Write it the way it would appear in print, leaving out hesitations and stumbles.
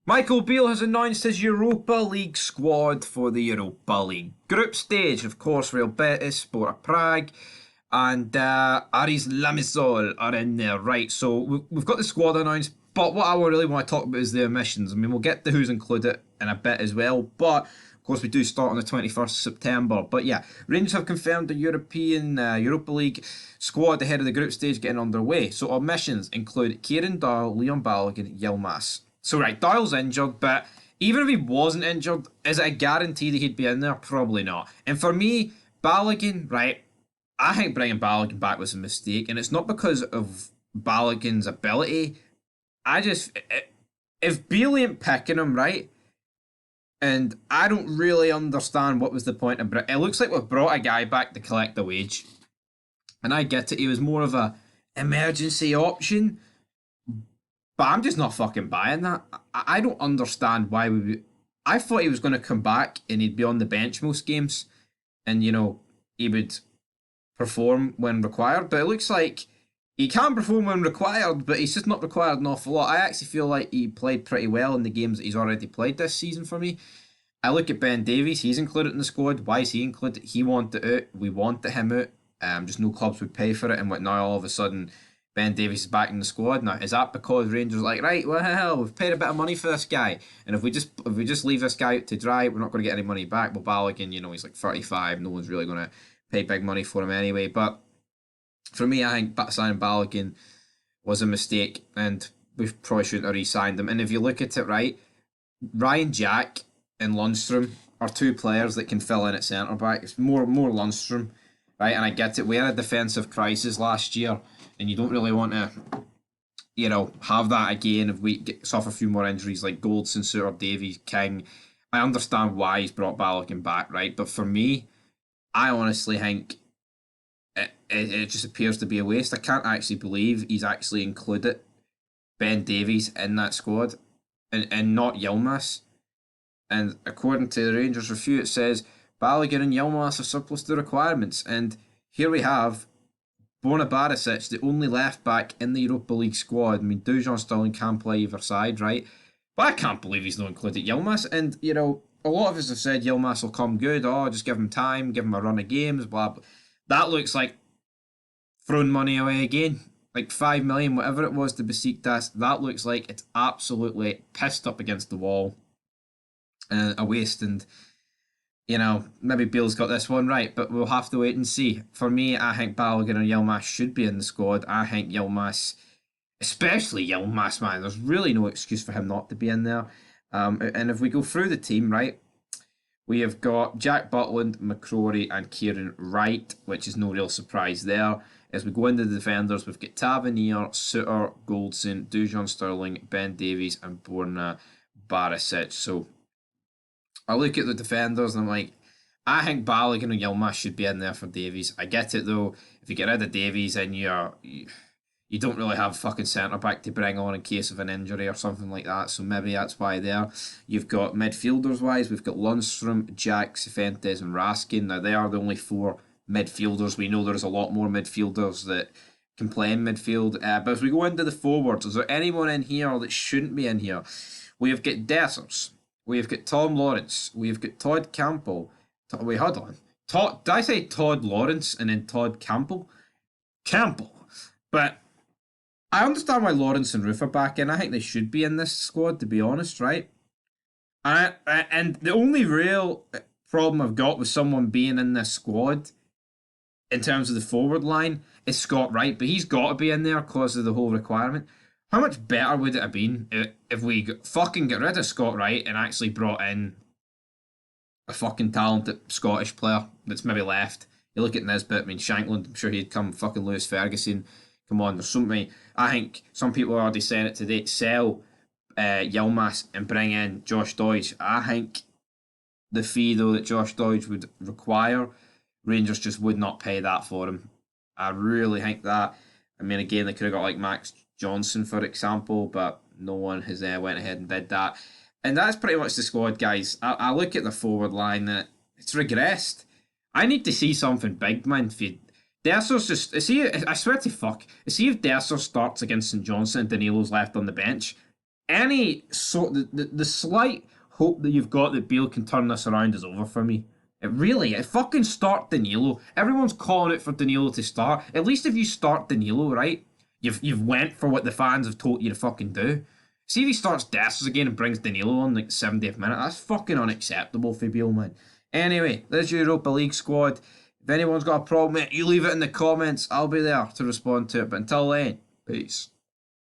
Michael Beale has announced his Europa League squad for the Europa League group stage. Of course, Real Betis, Sport Prague, and Aris Lamisol are in there, right? So we've got the squad announced, but what I really want to talk about is the omissions. I mean, we'll get to who's included in a bit as well, but of course, we do start on the 21st of September. But yeah, Rangers have confirmed the European Europa League squad ahead of the group stage getting underway. So omissions include Kieran Doyle, Leon Balogun, Yilmaz. So right, Doyle's injured, but even if he wasn't injured, is it a guarantee that he'd be in there? Probably not. And for me, Balogun, right, I think bringing Balogun back was a mistake, and it's not because of Balogun's ability. I just, if Beale ain't picking him, right, and I don't really understand what was the point of it looks like we've brought a guy back to collect the wage, and I get it. He was more of a emergency option, but I'm just not fucking buying that. I don't understand why we. I thought he was going to come back and he'd be on the bench most games, and he would perform when required. But it looks like he can perform when required, but he's just not required an awful lot. I actually feel like he played pretty well in the games that he's already played this season for me. I look at Ben Davies, he's included in the squad. Why is he included? He wanted out. We wanted him out. Just no clubs would pay for it, and what now all of a sudden Ben Davies is back in the squad now. Is that because Rangers are like, right, well, we've paid a bit of money for this guy, and if we just leave this guy out to dry, we're not going to get any money back. Well, Balogun, he's like 35. No one's really going to pay big money for him anyway. But for me, I think signing Balogun was a mistake, and we probably shouldn't have re-signed him. And if you look at it, right, Ryan Jack and Lundstrom are two players that can fill in at centre back. It's more Lundstrom, right? And I get it. We had a defensive crisis last year, and you don't really want to, have that again if we suffer a few more injuries like Goldson, Suter, Davies, King. I understand why he's brought Balogun back, right? But for me, I honestly think it just appears to be a waste. I can't actually believe he's actually included Ben Davies in that squad and not Yilmaz. And according to the Rangers review, it says Balogun and Yilmaz are surplus to requirements. And here we have Borna Barisic, the only left back in the Europa League squad. I mean, Dujon Sterling can play either side, right? But I can't believe he's not included Yilmaz. And, a lot of us have said Yilmaz will come good. Oh, just give him time, give him a run of games, blah, blah. That looks like throwing money away again. Like 5 million, whatever it was to Besiktas. That looks like it's absolutely pissed up against the wall. A waste, and maybe Beale's got this one right, but we'll have to wait and see. For me, I think Balogun and Yilmaz should be in the squad. I think Yilmaz, especially Yilmaz, man, there's really no excuse for him not to be in there. And if we go through the team, right, we have got Jack Butland, McCrory, and Kieran Wright, which is no real surprise there. As we go into the defenders, we've got Tavernier, Suter, Goldson, Dujon Sterling, Ben Davies, and Borna Barisic. So I look at the defenders and I'm like, I think Balogun and Yilmaz should be in there for Davies. I get it though. If you get rid of Davies, and you don't really have fucking centre back to bring on in case of an injury or something like that. So maybe that's why there. You've got midfielders wise, we've got Lundstrom, Jack, Cifuentes, and Raskin. Now they are the only four midfielders. We know there's a lot more midfielders that can play in midfield. But as we go into the forwards, is there anyone in here that shouldn't be in here? We've got Dessers. We've got Tom Lawrence. We've got Todd Campbell. Wait, hold on. Did I say Todd Lawrence and then Todd Campbell? Campbell. But I understand why Lawrence and Roof are back in. I think they should be in this squad, to be honest, right? And the only real problem I've got with someone being in this squad in terms of the forward line is Scott Wright, but he's got to be in there because of the whole requirement. How much better would it have been if we fucking got rid of Scott Wright and actually brought in a fucking talented Scottish player that's maybe left? You look at Nisbet, I mean, Shankland, I'm sure he'd come. Fucking Lewis Ferguson. Come on, there's so many. I think some people are already saying it today. Sell Yilmaz and bring in Josh Dodge. I think the fee, though, that Josh Dodge would require, Rangers just would not pay that for him. I really think that. I mean, again, they could have got like Max Johnson, for example, but no one has went ahead and did that. And that's pretty much the squad, guys. I look at the forward line, that it's regressed. I need to see something big, man. Dessers just, I swear to fuck, see if Dessers starts against St Johnson and Danilo's left on the bench, any sort the slight hope that you've got that Bale can turn this around is over for me. It fucking start Danilo. Everyone's calling it for Danilo to start. At least if you start Danilo, right? You've went for what the fans have told you to fucking do. See if he starts Dessers again and brings Danilo on like the 70th minute. That's fucking unacceptable for Bale, man. Anyway, there's your Europa League squad. If anyone's got a problem, you leave it in the comments. I'll be there to respond to it. But until then, peace.